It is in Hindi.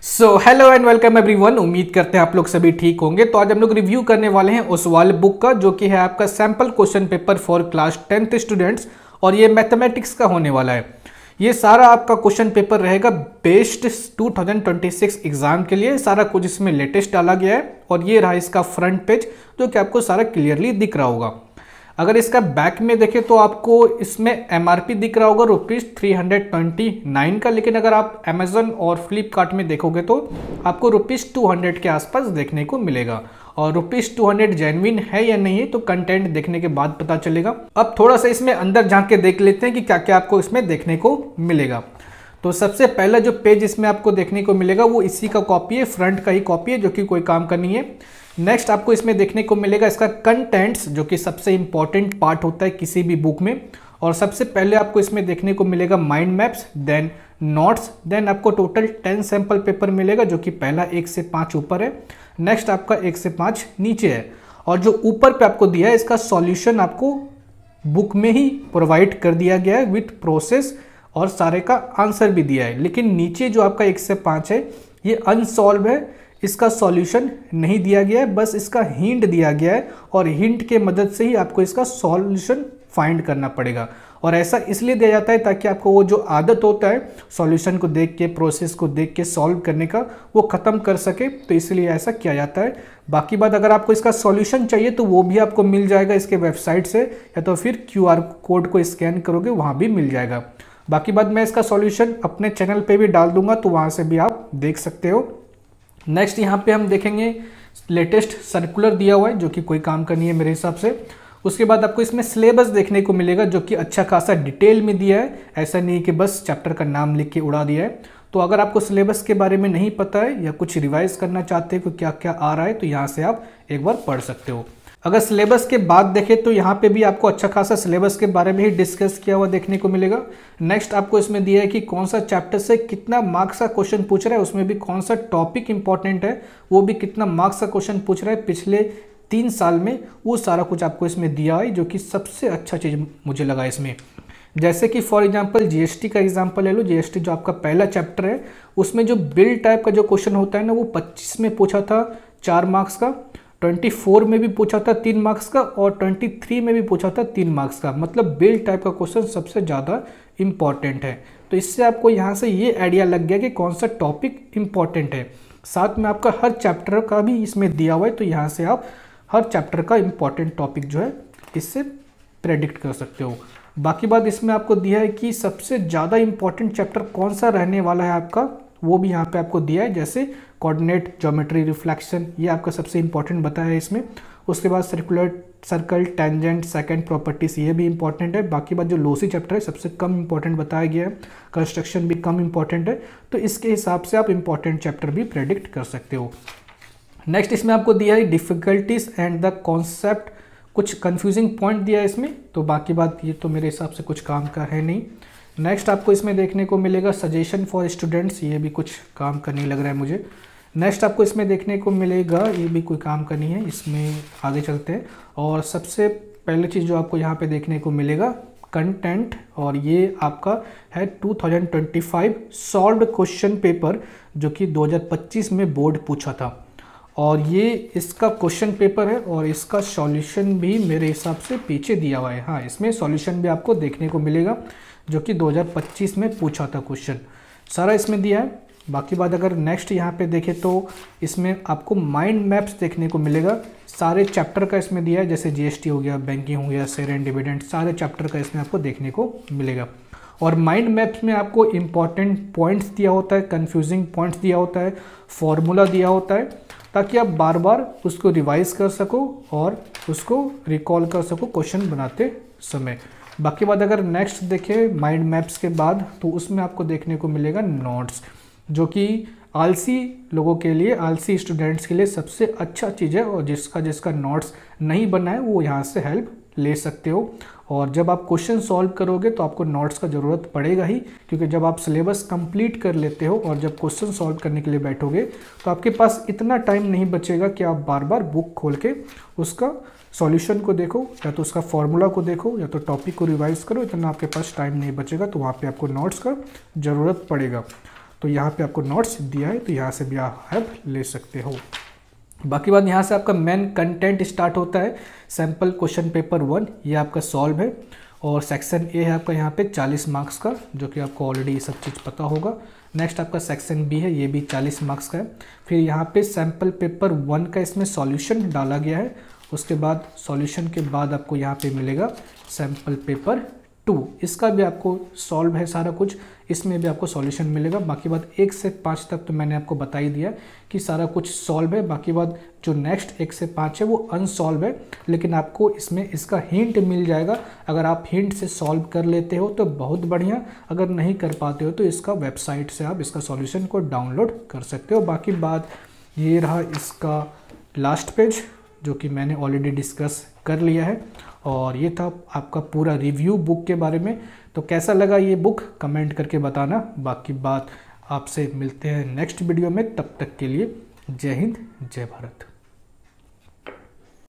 Hello and welcome everyone. उम्मीद करते हैं आप लोग सभी ठीक होंगे। तो आज हम लोग रिव्यू करने वाले हैं उस वाले बुक का जो कि है आपका sample question paper for class 10th students, और ये मैथमेटिक्स का होने वाला है। ये सारा आपका क्वेश्चन पेपर रहेगा बेस्ड 2026 एग्जाम के लिए। सारा कुछ इसमें लेटेस्ट डाला गया है और ये रहा इसका फ्रंट पेज जो कि आपको सारा क्लियरली दिख रहा होगा। अगर इसका बैक में देखें तो आपको इसमें MRP दिख रहा होगा ₹329 का, लेकिन अगर आप अमेजन और फ्लिपकार्ट में देखोगे तो आपको ₹200 के आसपास देखने को मिलेगा। और ₹200 जेन्युइन है या नहीं है तो कंटेंट देखने के बाद पता चलेगा। अब थोड़ा सा इसमें अंदर झांक के देख लेते हैं कि क्या क्या आपको इसमें देखने को मिलेगा। तो सबसे पहला जो पेज इसमें आपको देखने को मिलेगा वो इसी का कॉपी है, फ्रंट का ही कॉपी है जो कि कोई काम का नहीं है। नेक्स्ट आपको इसमें देखने को मिलेगा इसका कंटेंट्स, जो कि सबसे इंपॉर्टेंट पार्ट होता है किसी भी बुक में। और सबसे पहले आपको इसमें देखने को मिलेगा mind maps, then notes, then आपको टोटल 10 सैंपल पेपर मिलेगा जो कि पहला 1 से 5 ऊपर है, नेक्स्ट आपका 1 से 5 नीचे है। और जो ऊपर पे आपको दिया है इसका सॉल्यूशन आपको बुक में ही प्रोवाइड कर दिया गया है विथ प्रोसेस, और सारे का आंसर भी दिया है। लेकिन नीचे जो आपका 1 से 5 है ये अनसॉल्व है, इसका सॉल्यूशन नहीं दिया गया है, बस इसका हिंट दिया गया है और हिंट के मदद से ही आपको इसका सॉल्यूशन फाइंड करना पड़ेगा। और ऐसा इसलिए दिया जाता है ताकि आपको वो जो आदत होता है सॉल्यूशन को देख के, प्रोसेस को देख के सॉल्व करने का, वो ख़त्म कर सके, तो इसलिए ऐसा किया जाता है। बाकी बात अगर आपको इसका सॉल्यूशन चाहिए तो वो भी आपको मिल जाएगा इसके वेबसाइट से, या तो फिर QR कोड को स्कैन करोगे वहाँ भी मिल जाएगा। बाकी बात मैं इसका सॉल्यूशन अपने चैनल पे भी डाल दूंगा तो वहाँ से भी आप देख सकते हो। नेक्स्ट यहाँ पे हम देखेंगे लेटेस्ट सर्कुलर दिया हुआ है जो कि कोई काम का नहीं है मेरे हिसाब से। उसके बाद आपको इसमें सिलेबस देखने को मिलेगा जो कि अच्छा खासा डिटेल में दिया है, ऐसा नहीं कि बस चैप्टर का नाम लिख के उड़ा दिया है। तो अगर आपको सिलेबस के बारे में नहीं पता है या कुछ रिवाइज करना चाहते हो कि क्या क्या आ रहा है तो यहाँ से आप एक बार पढ़ सकते हो। अगर सिलेबस के बाद देखें तो यहाँ पे भी आपको अच्छा खासा सिलेबस के बारे में ही डिस्कस किया हुआ देखने को मिलेगा। नेक्स्ट आपको इसमें दिया है कि कौन सा चैप्टर से कितना मार्क्स का क्वेश्चन पूछ रहा है, उसमें भी कौन सा टॉपिक इंपॉर्टेंट है, वो भी कितना मार्क्स का क्वेश्चन पूछ रहा है पिछले 3 साल में, वो सारा कुछ आपको इसमें दिया है, जो कि सबसे अच्छा चीज़ मुझे लगा इसमें। जैसे कि फॉर एग्जांपल GST का एग्जांपल ले लो। GST जो आपका पहला चैप्टर है उसमें जो बिल टाइप का जो क्वेश्चन होता है ना, वो 25 में पूछा था 4 मार्क्स का, 24 में भी पूछा था 3 मार्क्स का, और 23 में भी पूछा था 3 मार्क्स का। मतलब बिल टाइप का क्वेश्चन सबसे ज़्यादा इंपॉर्टेंट है। तो इससे आपको यहाँ से ये आइडिया लग गया कि कौन सा टॉपिक इंपॉर्टेंट है। साथ में आपका हर चैप्टर का भी इसमें दिया हुआ है, तो यहाँ से आप हर चैप्टर का इंपॉर्टेंट टॉपिक जो है इससे प्रेडिक्ट कर सकते हो। बाकी बात इसमें आपको दिया है कि सबसे ज़्यादा इंपॉर्टेंट चैप्टर कौन सा रहने वाला है आपका, वो भी यहाँ पे आपको दिया है। जैसे कोऑर्डिनेट, ज्योमेट्री, रिफ्लेक्शन, ये आपका सबसे इंपॉर्टेंट बताया है इसमें। उसके बाद सर्कल, टेंजेंट, सेकंड प्रॉपर्टीज, ये भी इंपॉर्टेंट है। बाकी बात जो लोसी चैप्टर है सबसे कम इंपॉर्टेंट बताया गया है, कंस्ट्रक्शन भी कम इंपॉर्टेंट है। तो इसके हिसाब से आप इंपॉर्टेंट चैप्टर भी प्रेडिक्ट कर सकते हो। नेक्स्ट इसमें आपको दिया है डिफिकल्टीज एंड द कॉन्सेप्ट, कुछ कंफ्यूजिंग पॉइंट दिया है इसमें। तो बाकी बात ये तो मेरे हिसाब से कुछ काम का है नहीं। नेक्स्ट आपको इसमें देखने को मिलेगा सजेशन फॉर स्टूडेंट्स, ये भी कुछ काम का नहीं लग रहा है मुझे। नेक्स्ट आपको इसमें देखने को मिलेगा, ये भी कोई काम का नहीं है, इसमें आगे चलते हैं। और सबसे पहली चीज़ जो आपको यहाँ पे देखने को मिलेगा कंटेंट, और ये आपका है 2025 सॉल्व्ड क्वेश्चन पेपर जो कि 2025 में बोर्ड पूछा था। और ये इसका क्वेश्चन पेपर है और इसका सॉल्यूशन भी मेरे हिसाब से पीछे दिया हुआ है। हाँ, इसमें सॉल्यूशन भी आपको देखने को मिलेगा जो कि 2025 में पूछा था क्वेश्चन, सारा इसमें दिया है। बाकी बात अगर नेक्स्ट यहाँ पे देखें तो इसमें आपको माइंड मैप्स देखने को मिलेगा, सारे चैप्टर का इसमें दिया है। जैसे GST हो गया, बैंकिंग हो गया, शेयर एंड डिविडेंड, सारे चैप्टर का इसमें आपको देखने को मिलेगा। और माइंड मैप्स में आपको इंपॉर्टेंट पॉइंट्स दिया होता है, कन्फ्यूजिंग पॉइंट्स दिया होता है, फॉर्मूला दिया होता है, ताकि आप बार बार उसको रिवाइज कर सको और उसको रिकॉल कर सको क्वेश्चन बनाते समय। बाकी बात अगर नेक्स्ट देखें माइंड मैप्स के बाद तो उसमें आपको देखने को मिलेगा नोट्स, जो कि आलसी लोगों के लिए, आलसी स्टूडेंट्स के लिए सबसे अच्छा चीज़ है। और जिसका नोट्स नहीं बना है वो यहाँ से हेल्प ले सकते हो। और जब आप क्वेश्चन सॉल्व करोगे तो आपको नोट्स का ज़रूरत पड़ेगा ही, क्योंकि जब आप सिलेबस कंप्लीट कर लेते हो और जब क्वेश्चन सॉल्व करने के लिए बैठोगे तो आपके पास इतना टाइम नहीं बचेगा कि आप बार बार बुक खोल के उसका सॉल्यूशन को देखो, या तो उसका फॉर्मूला को देखो, या तो टॉपिक को रिवाइज करो। इतना आपके पास टाइम नहीं बचेगा, तो वहाँ पे आपको नोट्स का ज़रूरत पड़ेगा। तो यहाँ पे आपको नोट्स दिया है, तो यहाँ से भी आप हेल्प ले सकते हो। बाकी बात यहाँ से आपका मेन कंटेंट स्टार्ट होता है। सैम्पल क्वेश्चन पेपर 1 ये आपका सॉल्व है, और सेक्शन ए है आपका यहाँ पे 40 मार्क्स का, जो कि आपको ऑलरेडी ये सब चीज़ पता होगा। नेक्स्ट आपका सेक्शन बी है, ये भी 40 मार्क्स का है। फिर यहाँ पे सैम्पल पेपर 1 का इसमें सॉल्यूशन डाला गया है। उसके बाद सॉल्यूशन के बाद आपको यहाँ पे मिलेगा सैम्पल पेपर 2, इसका भी आपको सॉल्व है सारा कुछ, इसमें भी आपको सॉल्यूशन मिलेगा। बाकी बात 1 से 5 तक तो मैंने आपको बता ही दिया कि सारा कुछ सॉल्व है। बाकी बात जो नेक्स्ट 1 से 5 है वो अनसॉल्व है, लेकिन आपको इसमें इसका हिंट मिल जाएगा। अगर आप हिंट से सॉल्व कर लेते हो तो बहुत बढ़िया, अगर नहीं कर पाते हो तो इसका वेबसाइट से आप इसका सॉल्यूशन को डाउनलोड कर सकते हो। बाकी बात ये रहा इसका लास्ट पेज, जो कि मैंने ऑलरेडी डिस्कस कर लिया है, और ये था आपका पूरा रिव्यू बुक के बारे में। तो कैसा लगा ये बुक कमेंट करके बताना। बाकी बात आपसे मिलते हैं नेक्स्ट वीडियो में, तब तक के लिए जय हिंद जय भारत।